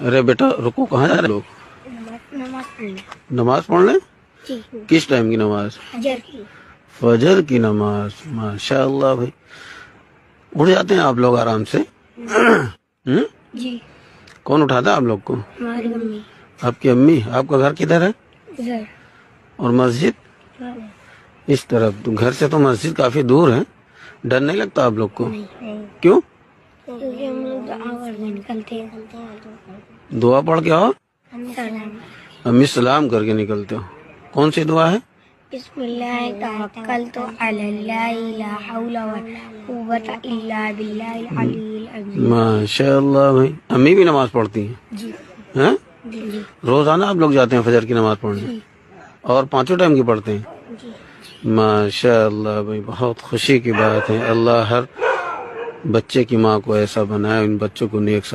अरे बेटा रुको, कहाँ जा रहे लोग? नमाज पढ़ने। नमाज पढ़ने? जी। किस टाइम की नमाज? फजर की। फजर की नमाज। माशाअल्लाह भाई, उठ जाते हैं आप लोग आराम से? जी। कौन उठाता है आप लोग को? हमारी मम्मी। आपकी अम्मी? आपका घर किधर है? इधर। और मस्जिद? इस तरफ। तो घर से तो मस्जिद काफी दूर है, डर नहीं लगता आप लोग को? नहीं। क्यों? क्योंकि हम लोग दुआ करके निकलते हैं। दुआ पढ़ के आओ? सलाम। अम्मी सलाम करके निकलते हो। कौन सी दुआ है? बिस्मिल्लाह तवक्कलतु अल्लाह ला हौला वला कुव्वता इल्ला बिल्लाहिल अलील अज़ीम। माशाअल्लाह भाई, अम्मी भी नमाज पढ़ती हैं? जी। हैं? जी। रोजाना आप लोग जाते हैं फजर की नमाज पढ़ने? और पांचों टाइम की पढ़ते हैं? माशाअल्लाह भाई, बहुत खुशी की बात है। अल्लाह हर बच्चे की माँ को ऐसा बनाए, इन बच्चों को नेक